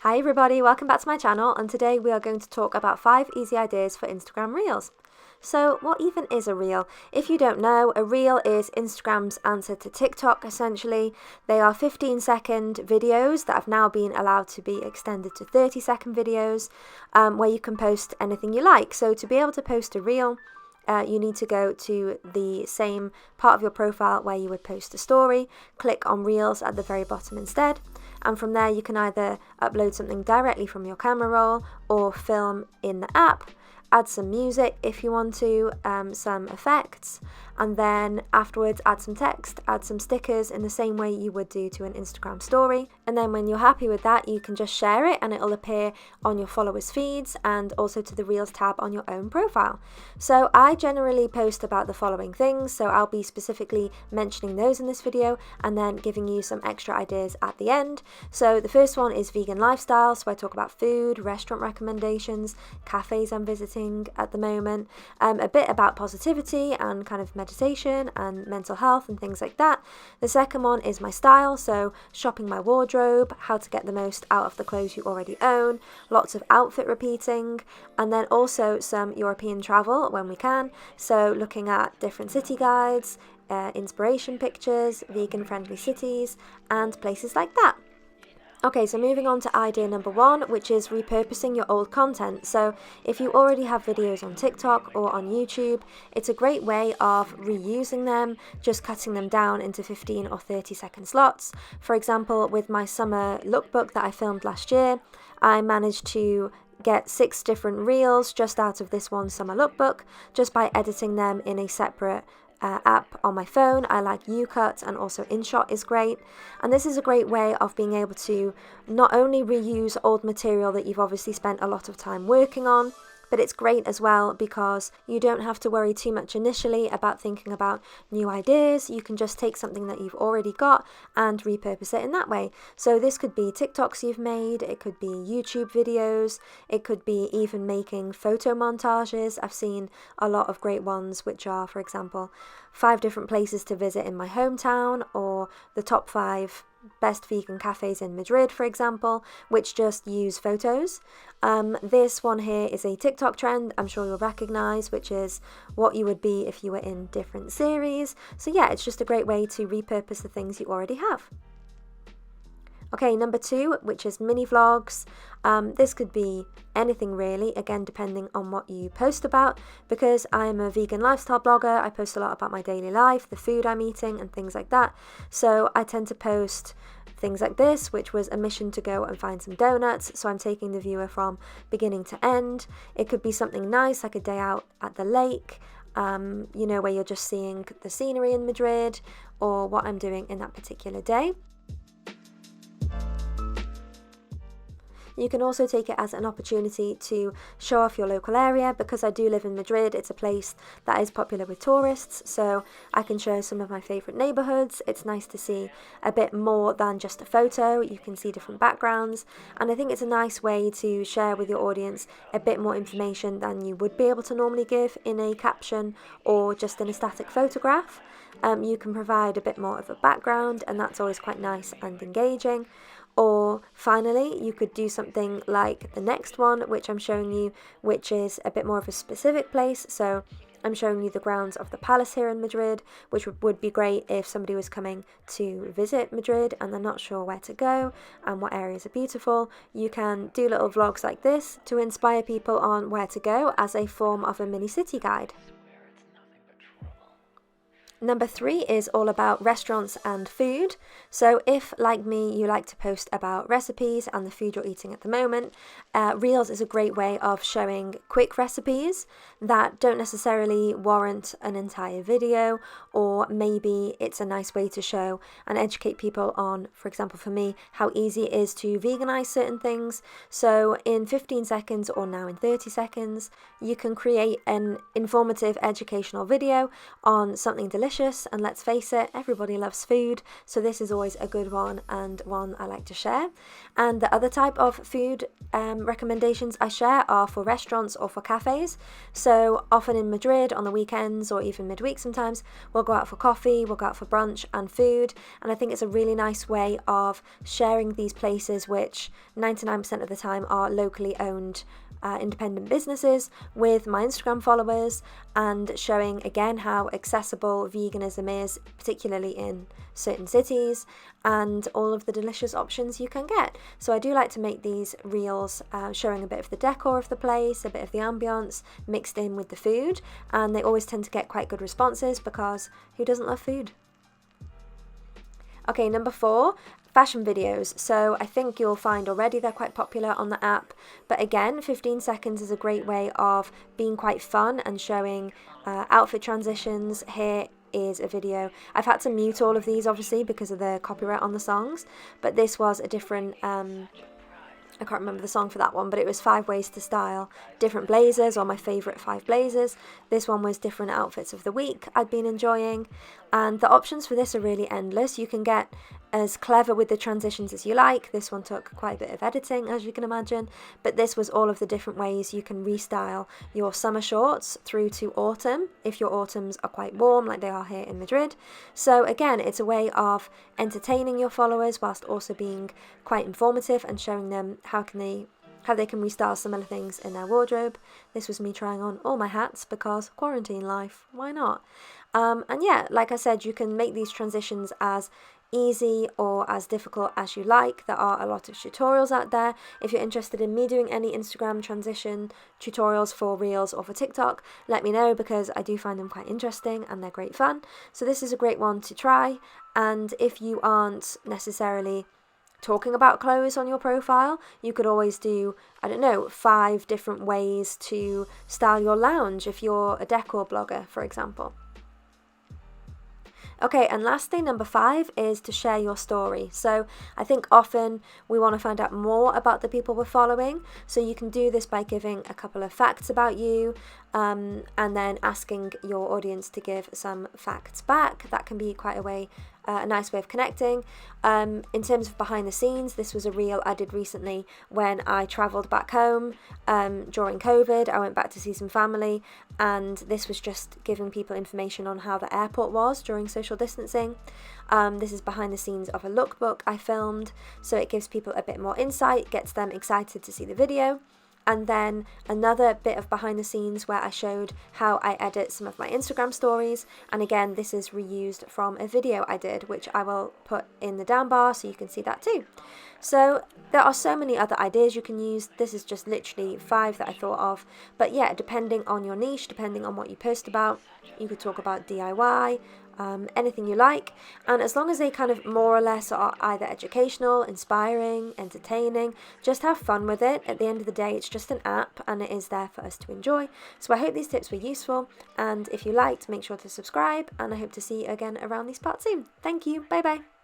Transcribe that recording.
Hi everybody, welcome back to my channel, and today we are going to talk about 5 easy ideas for Instagram Reels. So what even is a Reel? If you don't know, a Reel is Instagram's answer to TikTok essentially. They are 15-second videos that have now been allowed to be extended to 30-second videos where you can post anything you like. So to be able to post a Reel, you need to go to the same part of your profile where you would post a story, click on Reels at the very bottom instead, and from there you can either upload something directly from your camera roll or film in the app, add some music if you want to, some effects, and then afterwards add some text, add some stickers in the same way you would do to an Instagram story. And then when you're happy with that, you can just share it and it'll appear on your followers' feeds and also to the Reels tab on your own profile. So I generally post about the following things, so I'll be specifically mentioning those in this video and then giving you some extra ideas at the end. So the first one is vegan lifestyle, so I talk about food, restaurant recommendations, cafes I'm visiting at the moment, a bit about positivity and kind of meditation and mental health and things like that. The second one is my style, so shopping my wardrobe, how to get the most out of the clothes you already own, lots of outfit repeating, and then also some European travel when we can, so looking at different city guides, inspiration pictures, vegan friendly cities and places like that. Okay, so moving on to idea number 1, which is repurposing your old content. So if you already have videos on TikTok or on YouTube, it's a great way of reusing them, just cutting them down into 15 or 30-second slots. For example, with my summer lookbook that I filmed last year, I managed to get 6 different reels just out of this one summer lookbook, just by editing them in a separate app on my phone. I like YouCut and also InShot is great, and this is a great way of being able to not only reuse old material that you've obviously spent a lot of time working on, but it's great as well because you don't have to worry too much initially about thinking about new ideas. You can just take something that you've already got and repurpose it in that way. So this could be TikToks you've made, it could be YouTube videos, it could be even making photo montages. I've seen a lot of great ones which are, for example, 5 different places to visit in my hometown, or the top 5 best vegan cafes in Madrid, for example, which just use photos. This one here is a TikTok trend I'm sure you'll recognize, which is what you would be if you were in different series. So yeah, it's just a great way to repurpose the things you already have. Okay, number 2, which is mini vlogs. This could be anything really, again depending on what you post about. Because I'm a vegan lifestyle blogger, I post a lot about my daily life, the food I'm eating and things like that. So I tend to post things like this, which was a mission to go and find some donuts, so I'm taking the viewer from beginning to end. It could be something nice like a day out at the lake, you know, where you're just seeing the scenery in Madrid, or what I'm doing in that particular day. You can also take it as an opportunity to show off your local area. Because I do live in Madrid, it's a place that is popular with tourists, so I can show some of my favourite neighbourhoods. It's nice to see a bit more than just a photo. You can see different backgrounds, and I think it's a nice way to share with your audience a bit more information than you would be able to normally give in a caption or just in a static photograph. You can provide a bit more of a background, and that's always quite nice and engaging. Or finally, you could do something like the next one, which I'm showing you, which is a bit more of a specific place. So I'm showing you the grounds of the palace here in Madrid, which would be great if somebody was coming to visit Madrid and they're not sure where to go and what areas are beautiful. You can do little vlogs like this to inspire people on where to go as a form of a mini city guide. Number 3 is all about restaurants and food. So if, like me, you like to post about recipes and the food you're eating at the moment, Reels is a great way of showing quick recipes that don't necessarily warrant an entire video, or maybe it's a nice way to show and educate people on, for example for me, how easy it is to veganize certain things. So in 15 seconds or now in 30 seconds, you can create an informative educational video on something delicious delicious, and let's face it, everybody loves food, so this is always a good one and one I like to share. And the other type of food recommendations I share are for restaurants or for cafes. So often in Madrid on the weekends or even midweek sometimes, we'll go out for coffee, we'll go out for brunch and food, and I think it's a really nice way of sharing these places which 99% of the time are locally owned independent businesses with my Instagram followers, and showing again how accessible veganism is, particularly in certain cities, and all of the delicious options you can get. So I do like to make these reels showing a bit of the decor of the place, a bit of the ambience mixed in with the food, and they always tend to get quite good responses because who doesn't love food? Okay, number 4, fashion videos. So I think you'll find already they're quite popular on the app, but again, 15 seconds is a great way of being quite fun and showing outfit transitions. Here is a video. I've had to mute all of these obviously because of the copyright on the songs, but this was a different I can't remember the song for that one, but it was 5 ways to style different blazers, or my favourite 5 blazers. This one was different outfits of the week I'd been enjoying, and the options for this are really endless. You can get as clever with the transitions as you like. This one took quite a bit of editing, as you can imagine, but this was all of the different ways you can restyle your summer shorts through to autumn, if your autumns are quite warm like they are here in Madrid. So again, it's a way of entertaining your followers whilst also being quite informative and showing them how they can restyle similar things in their wardrobe. This was me trying on all my hats because quarantine life, why not? And yeah, like I said, you can make these transitions as easy or as difficult as you like. There are a lot of tutorials out there. If you're interested in me doing any Instagram transition tutorials for Reels or for TikTok, let me know because I do find them quite interesting and they're great fun. So this is a great one to try. And if you aren't necessarily talking about clothes on your profile, you could always do, I don't know, 5 different ways to style your lounge if you're a decor blogger, for example. Okay, and lastly, number 5 is to share your story. So I think often we want to find out more about the people we're following. So you can do this by giving a couple of facts about you, and then asking your audience to give some facts back. That can be quite a nice way of connecting. In terms of behind the scenes, this was a reel I did recently when I travelled back home during COVID. I went back to see some family, and this was just giving people information on how the airport was during social distancing. This is behind the scenes of a lookbook I filmed, so it gives people a bit more insight, gets them excited to see the video. And then another bit of behind the scenes where I showed how I edit some of my Instagram stories. And again, this is reused from a video I did, which I will put in the down bar so you can see that too. So there are so many other ideas you can use. This is just literally 5 that I thought of. But yeah, depending on your niche, depending on what you post about, you could talk about DIY, anything you like, and as long as they kind of more or less are either educational, inspiring, entertaining, just have fun with it. At the end of the day, it's just an app and it is there for us to enjoy. So I hope these tips were useful, and if you liked, make sure to subscribe, and I hope to see you again around these parts soon. Thank you, bye bye.